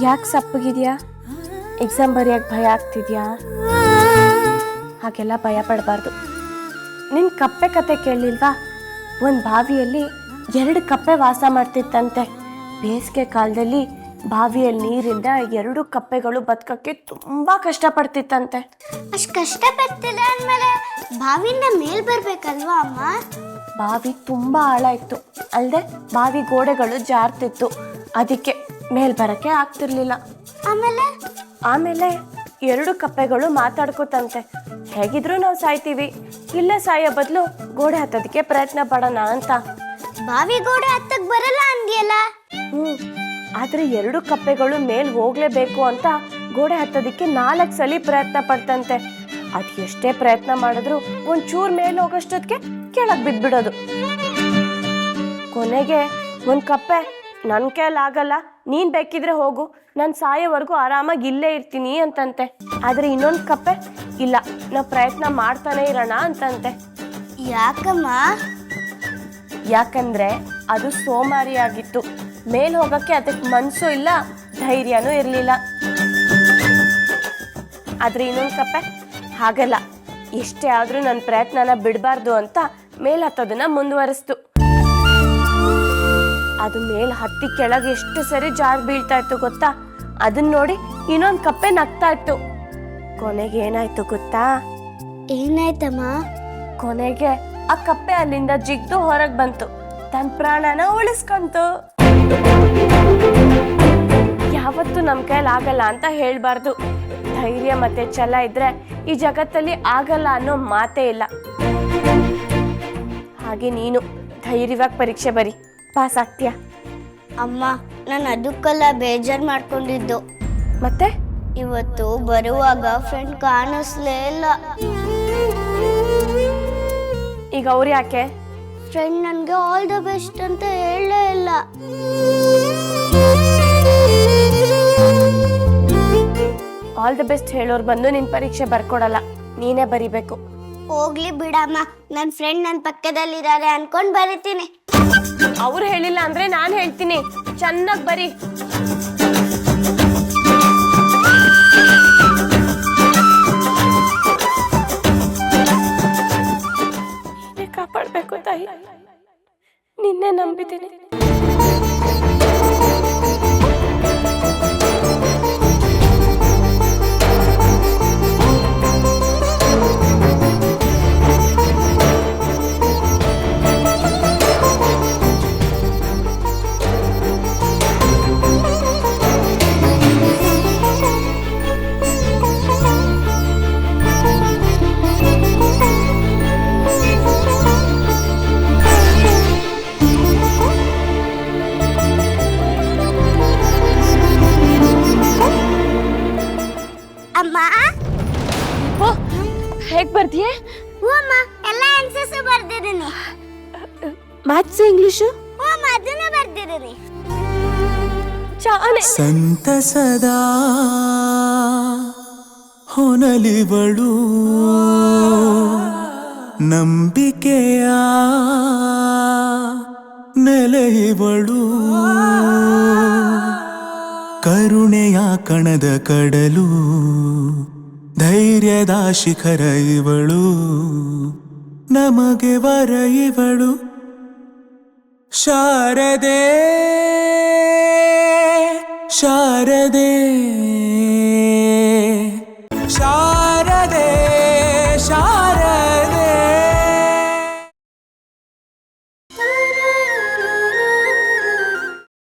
ಯಾಕೆ ಸಪ್ಪಗಿದ್ಯಾ? ಎಕ್ಸಾಮ್ ಬರೆಯೋಕ್ಕೆ ಭಯ ಆಗ್ತಿದ್ಯಾ? ಹಾಗೆಲ್ಲ ಭಯ ಪಡಬಾರ್ದು. ನಿನ್ನ ಕಪ್ಪೆ ಕತೆ ಕೇಳಲಿಲ್ವಾ? ಒಂದು ಬಾವಿಯಲ್ಲಿ 2 ಕಪ್ಪೆ ವಾಸ ಮಾಡ್ತಿತ್ತಂತೆ. ಬೇಸಿಗೆ ಕಾಲದಲ್ಲಿ ಬಾವಿಯಲ್ಲಿ ನೀರಿಂದ 2 ಕಪ್ಪೆಗಳು ಬದುಕಕ್ಕೆ ತುಂಬ ಕಷ್ಟಪಡ್ತಿತ್ತಂತೆ. ಅಷ್ಟು ಕಷ್ಟಪಡ್ತಿಲ್ಲ ಅಂದಮೇಲೆ ಬಾವಿಯಿಂದ ಮೇಲ್ ಬರ್ಬೇಕಲ್ವಾ ಅಮ್ಮ? ಬಾವಿ ತುಂಬ ಆಳ ಇತ್ತು, ಅಲ್ಲದೆ ಬಾವಿ ಗೋಡೆಗಳು ಜಾರ್ತಿತ್ತು. ಅದಕ್ಕೆ ಮೇಲ್ ಬರಕ್ಕೆ ಆಗ್ತಿರ್ಲಿಲ್ಲ. ಆಮೇಲೆ 2 ಕಪ್ಪೆಗಳು ಮಾತಾಡ್ಕೋತಂತೆ, ಹೇಗಿದ್ರು ನಾವು ಸಾಯ್ತೀವಿ, ಇಲ್ಲೇ ಸಾಯೋ ಬದಲು ಗೋಡೆ ಹತ್ತೋದಕ್ಕೆ ಪ್ರಯತ್ನ ಪಡೋಣ ಅಂತ. ಬಾವಿ ಗೋಡೆ ಹತ್ತಕ್ ಬರಲ್ಲ ಅಂದ್ಯಲ್ಲ? ಆದ್ರೆ 2 ಕಪ್ಪೆಗಳು ಮೇಲ್ ಹೋಗ್ಲೇಬೇಕು ಅಂತ ಗೋಡೆ ಹತ್ತೋದಕ್ಕೆ 4 ಸಲ ಪ್ರಯತ್ನ ಪಡ್ತಂತೆ. ಅದ್ ಎಷ್ಟೇ ಪ್ರಯತ್ನ ಮಾಡಿದ್ರು ಒಂಚೂರ್ ಮೇಲ್ ಹೋಗೋಷ್ಟೊತ್ತಿಗೆ ಕೆಳಗ್ ಬಿದ್ಬಿಡೋದು. ಕೊನೆಗೆ ಒಂದ್ ಕಪ್ಪೆ, ನನ್ ಕೈಲಾಗಲ್ಲ, ನೀನ್ ಬೇಕಿದ್ರೆ ಹೋಗು, ನಾನು ಸಾಯೋವರೆಗೂ ಆರಾಮಾಗಿ ಇಲ್ಲೇ ಇರ್ತೀನಿ ಅಂತಂತೆ. ಆದ್ರೆ ಇನ್ನೊಂದು ಕಪ್ಪೆ, ಇಲ್ಲ, ನಾವು ಪ್ರಯತ್ನ ಮಾಡ್ತಾನೆ ಇರೋಣ ಅಂತಂತೆ. ಯಾಕಮ್ಮ? ಯಾಕಂದ್ರೆ ಅದು ಸೋಮಾರಿಯಾಗಿತ್ತು. ಮೇಲ್ ಹೋಗಕ್ಕೆ ಅದಕ್ಕೆ ಮನ್ಸು ಇಲ್ಲ, ಧೈರ್ಯನೂ ಇರಲಿಲ್ಲ. ಆದ್ರೆ ಇನ್ನೊಂದು ಕಪ್ಪೆ ಹಾಗಲ್ಲ, ಎಷ್ಟೇ ಆದ್ರೂ ನನ್ನ ಪ್ರಯತ್ನನ ಬಿಡಬಾರ್ದು ಅಂತ ಮೇಲ್ ಹತ್ತೋದನ್ನ ಮುಂದುವರಿಸ್ತು. ಅದು ಮೇಲ್ ಹತ್ತಿ ಕೆಳಗೆ ಎಷ್ಟು ಸರಿ ಜಾರ್ ಬೀಳ್ತಾ ಇತ್ತು ಗೊತ್ತಾ? ಅದನ್ನ ನೋಡಿ ಇನ್ನೊಂದು ಕಪ್ಪೆ ನಗ್ತಾ ಇತ್ತು. ಕೊನೆಗೆ ಏನಾಯ್ತು ಗೊತ್ತಾ? ಏನಾಯ್ತಮ್ಮ? ಕೊನೆಗೆ ಆ ಕಪ್ಪೆ ಅಲ್ಲಿಂದ ಜಿಗ್ದು ಹೊರಗೆ ಬಂತು, ತನ್ನ ಪ್ರಾಣನ ಉಳಿಸ್ಕೊಂತು. ಯಾವತ್ತೂ ನಮ್ಮ ಕೈಯಲ್ಲಿ ಆಗಲ್ಲ ಅಂತ ಹೇಳ್ಬಾರ್ದು. ಧೈರ್ಯ ಮತ್ತೆ ಛಲ ಇದ್ರೆ ಈ ಜಗತ್ತಲ್ಲಿ ಆಗಲ್ಲ ಅನ್ನೋ ಮಾತೇ ಇಲ್ಲ. ಹಾಗೆ ನೀನು ಧೈರ್ಯವಾಗಿ ಪರೀಕ್ಷೆ ಬರಿ, ಪಾಸ್ ಆಗ್ತೀಯ. ಅಮ್ಮ, ನಾನು ಅದಕ್ಕೆಲ್ಲ ಬೇಜಾರು ಮಾಡ್ಕೊಂಡಿದ್ದು. ಮತ್ತೆ ಇವತ್ತು ಬರುವಾಗ ಫ್ರೆಂಡ್ ಕಾಣಿಸ್ಲೇ ಇಲ್ಲ. ಈಗ ಅವ್ರು ಯಾಕೆ? ಫ್ರೆಂಡ್ ನನಗೆ ಆಲ್ ದ ಬೆಸ್ಟ್ ಅಂತ ಹೇಳಲೇ ಇಲ್ಲ. ಆಲ್ ದ ಬೆಸ್ಟ್ ಹೇಳೋರು ಬಂದು ನಿನ್ನ ಪರೀಕ್ಷೆ ಬರ್ಕೊಡಲ್ಲ, ನೀನೇ ಬರಿಬೇಕು. ಹೋಗ್ಲಿ ಬಿಡಮ್ಮ, ನನ್ನ ಫ್ರೆಂಡ್ ನನ್ನ ಪಕ್ಕದಲ್ಲಿದ್ದಾರೆ ಅನ್ಕೊಂಡು ಬರೀತೀನಿ. ಅವ್ರು ಹೇಳಿಲ್ಲ ಅಂದ್ರೆ ನಾನು ಹೇಳ್ತೀನಿ, ಚೆನ್ನಾಗಿ ಬರಿ. ನೀನೇ ಕಾಪಾಡಬೇಕು ತಾಯಿ, ನಿನ್ನೆ ನಂಬಿದ್ದೀನಿ. ಅಮ್ಮ, ಹೇಗ್ ಬರ್ತೀಯೇ? ಅಮ್ಮ, ಎಲ್ಲ ಆನ್ಸರ್ಸ್ ಬರ್ದಿದ್ದೀನಿ. Maths, English? ಅದನ್ನು ಬರ್ದಿದ್ದೀನಿ. ಸಂತಸದ ಹೊನಲಿವಳು, ನಂಬಿಕೆಯ ನೆಲೆಯವಳು, ಕರುಣೆಯ ಕಣದ ಕಡಲು, ಧೈರ್ಯದ ಶಿಖರ ಇವಳು, ನಮಗೆ ವರ ಇವಳು, ಶಾರದೆ ಶಾರದೆ.